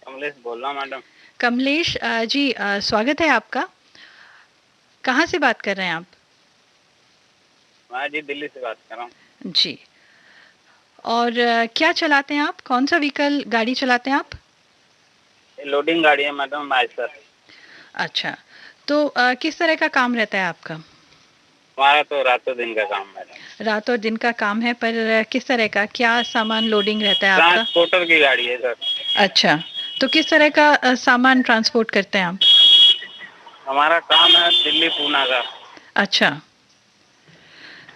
कमलेश बोल रहा हूँ मैडम। कमलेश जी, स्वागत है आपका। कहाँ से बात कर रहे हैं आप? मैं जी दिल्ली से बात कर रहा हूँ। जी, और क्या चलाते हैं आप? कौन सा व्हीकल गाड़ी चलाते हैं आप? लोडिंग गाड़ी है मैडम, आयसर। अच्छा, तो किस तरह का काम रहता है आपका? हमारा तो रातों दिन का काम है। रात और दिन का काम है, पर किस तरह का, क्या सामान लोडिंग रहता है आपका? ट्रांसपोर्टर की गाड़ी है सर। अच्छा, तो किस तरह का सामान ट्रांसपोर्ट करते हैं आप? हमारा काम है दिल्ली पूना का। अच्छा,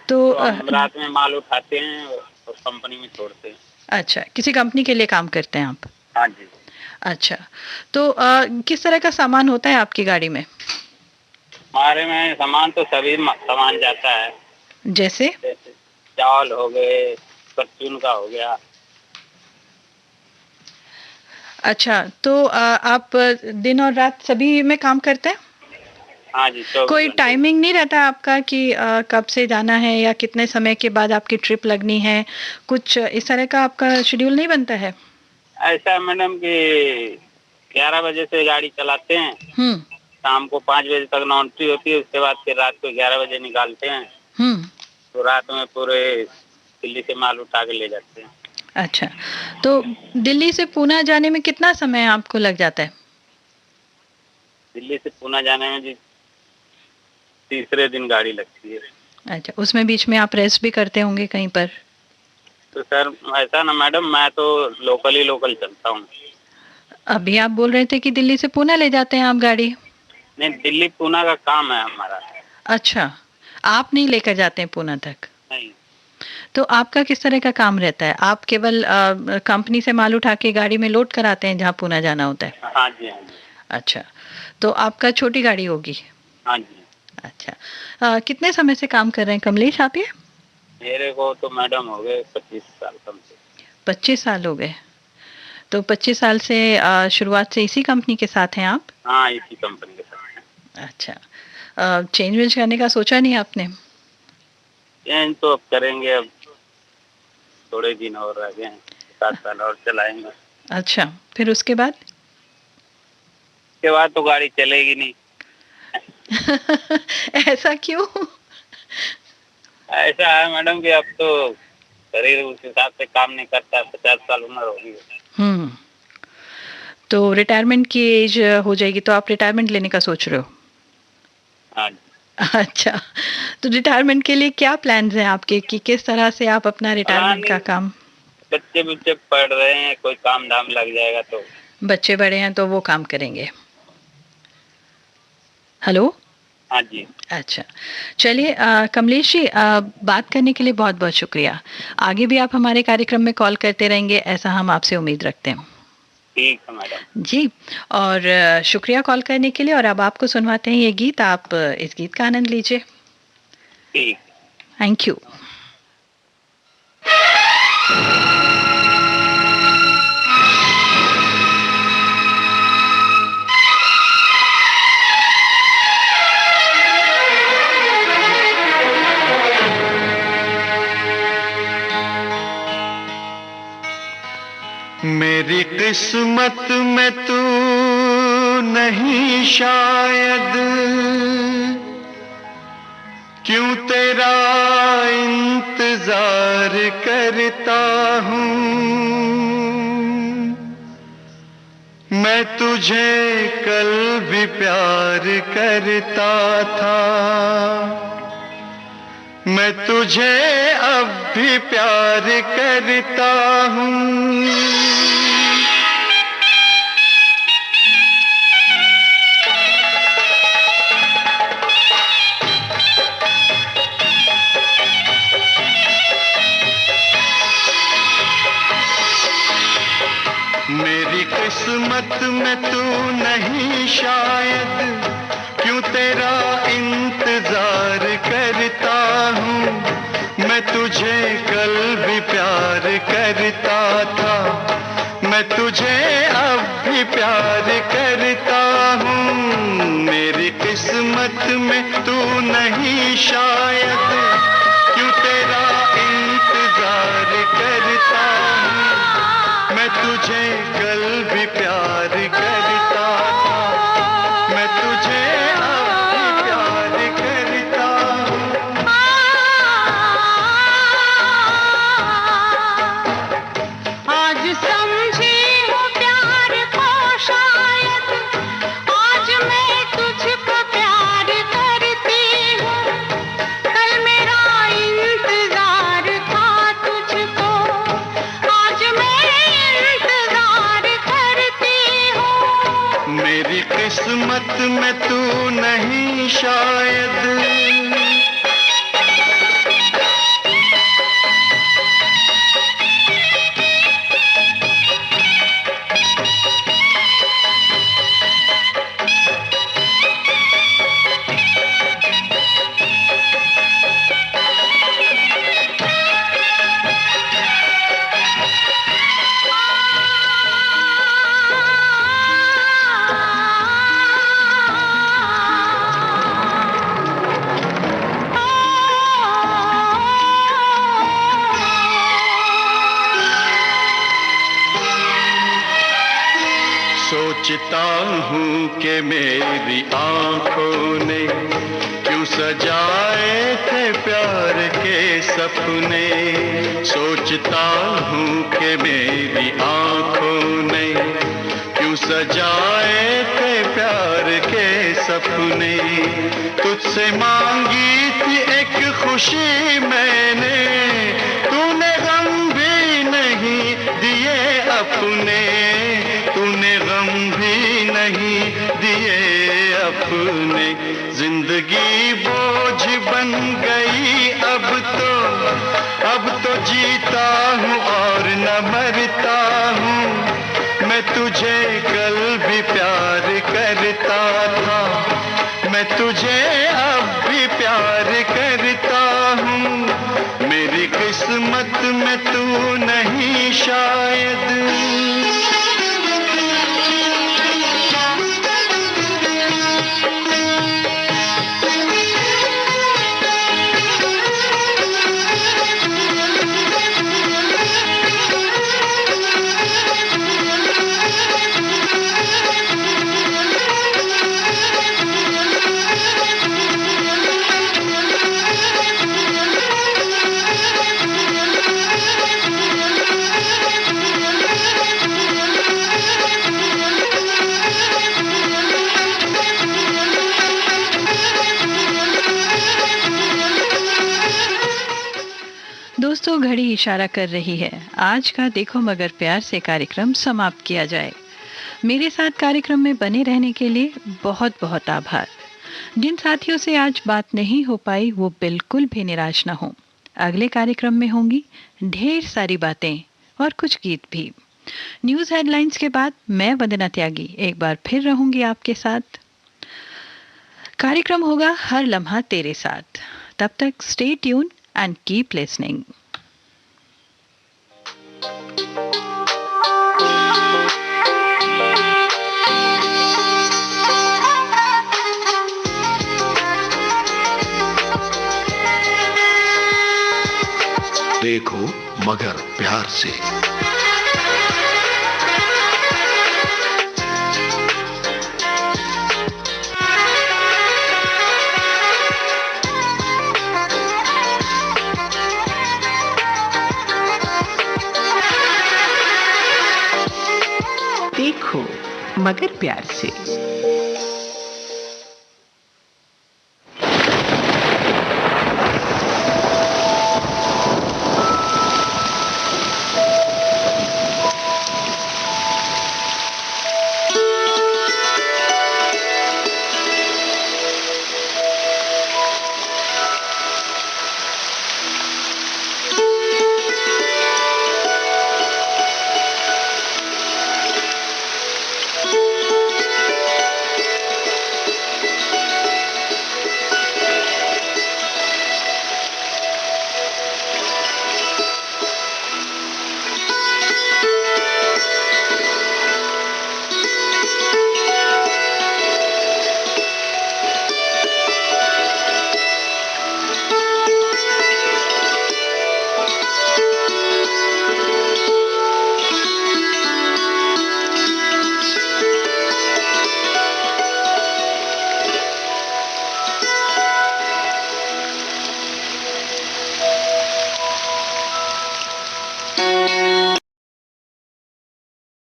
तो हम रात में माल उठाते हैं और कंपनी में छोड़ते हैं। अच्छा, किसी कंपनी के लिए काम करते हैं आप? हाँ जी। अच्छा, तो किस तरह का सामान होता है आपकी गाड़ी में? हमारे में सामान तो सभी सामान जाता है। जैसे चावल हो गए, परचून का हो गया। अच्छा, तो आप दिन और रात सभी में काम करते हैं? हाँ जी। कोई टाइमिंग नहीं रहता आपका कि कब से जाना है या कितने समय के बाद आपकी ट्रिप लगनी है? कुछ इस तरह का आपका शेड्यूल नहीं बनता है? ऐसा है मैडम कि 11 बजे से गाड़ी चलाते हैं, शाम को 5 बजे तक लॉन्ड्री होती है, उसके बाद फिर रात को 11 बजे निकालते हैं। तो रात में पूरे दिल्ली से माल उठा के ले जाते हैं। अच्छा, तो दिल्ली से पूना जाने में कितना समय आपको लग जाता है? दिल्ली से पूना जाने में जी तीसरे दिन गाड़ी लगती है। अच्छा, उसमें बीच में आप रेस्ट भी करते होंगे कहीं पर? तो सर ऐसा ना मैडम, मैं तो लोकल चलता हूँ। अभी आप बोल रहे थे कि दिल्ली से पूना ले जाते हैं आप गाड़ी? नहीं, दिल्ली पूना का काम है हमारा। अच्छा, आप नहीं लेकर जाते हैं पूना तक? नहीं। तो आपका किस तरह का काम रहता है? आप केवल कंपनी से माल उठा के गाड़ी में लोड कराते हैं जहाँ पूना जाना होता है? हाँ जी, हाँ जी। अच्छा, तो आपका छोटी गाड़ी होगी? हाँ जी। अच्छा, कितने समय से काम कर रहे हैं कमलेश आप ये? मेरे को तो मैडम हो गए 25 साल कम से। 25 साल हो गए? तो 25 साल से शुरुआत से इसी कंपनी के साथ हैं आप? हाँ, इसी कंपनी के साथ। अच्छा, चेंज वेंज करने का सोचा नहीं आपने? चेंज तो अब करेंगे, अब थोड़े दिन और रह गए हैं, 7 साल और चलाएंगे। अच्छा, फिर उसके बाद? उसके बाद तो गाड़ी चलेगी नहीं। ऐसा क्यों? ऐसा है मैडम कि अब तो शरीर उस हिसाब से काम नहीं करता, 50 साल उम्र होगी। तो रिटायरमेंट की एज हो जाएगी, तो आप रिटायरमेंट लेने का सोच रहे हो? हाँ। अच्छा, तो रिटायरमेंट के लिए क्या प्लान्स हैं आपके कि किस तरह से आप अपना रिटायरमेंट का काम? बच्चे पढ़ रहे हैं, कोई काम धाम लग जाएगा तो। बच्चे बड़े हैं तो वो काम करेंगे। हेलो। हाँ जी। अच्छा, चलिए कमलेश जी, बात करने के लिए बहुत बहुत शुक्रिया। आगे भी आप हमारे कार्यक्रम में कॉल करते रहेंगे, ऐसा हम आपसे उम्मीद रखते हैं। ठीक है मैडम जी, और शुक्रिया कॉल करने के लिए। और अब आपको सुनवाते हैं ये गीत, आप इस गीत का आनंद लीजिए। ठीक, थैंक यू। मेरी किस्मत में तू नहीं शायद, क्यों तेरा इंतजार करता हूँ। मैं तुझे कल भी प्यार करता था, मैं तुझे अब भी प्यार करता हूँ। मेरी किस्मत में तू नहीं शायद, क्यों तेरा इंतजार करता हूँ। मैं तुझे कल भी प्यार करता था, मैं तुझे अब भी प्यार करता हूँ। मेरी किस्मत में तू नहीं शायद, क्यों तेरा इंतजार करता हूँ। मैं तुझे कल भी प्यार करता था, मैं तुझे अब भी प्यार करता हूँ। आज समझी हूँ प्यार को शायद, आज मैं तुझको प्यार करती हूँ। कल मेरा इंतजार था तुझको, आज मैं इंतजार करती हूँ। मेरी किस्मत में तू नहीं शायद। सोचता हूँ कि मेरी आंखों ने क्यों सजाए थे प्यार के सपने। सोचता हूँ कि मेरी आंखों ने क्यों सजाए थे प्यार के सपने। तुझसे मांगी थी एक खुशी मैंने, तूने गम भी नहीं दिए अपने, तूने गम भी नहीं दिए अपने। जिंदगी बोझ बन गई अब तो जीता हूँ और न मरता हूँ। मैं तुझे कल भी प्यार करता था, मैं तुझे अब भी प्यार करता हूँ। मेरी किस्मत में तू नहीं शायद। दोस्तों, घड़ी इशारा कर रही है, आज का देखो मगर प्यार से कार्यक्रम समाप्त किया जाए। मेरे साथ कार्यक्रम में बने रहने के लिए बहुत बहुत आभार। जिन साथियों से आज बात नहीं हो पाई वो बिल्कुल भी निराश ना हो। अगले कार्यक्रम में होंगी ढेर सारी बातें और कुछ गीत भी। न्यूज़ हेडलाइंस के बाद मैं वंदना त्यागी एक बार फिर रहूंगी आपके साथ। कार्यक्रम होगा हर लम्हा तेरे साथ। तब तक stay tune and keep listening. देखो मगर प्यार से। देखो मगर प्यार से।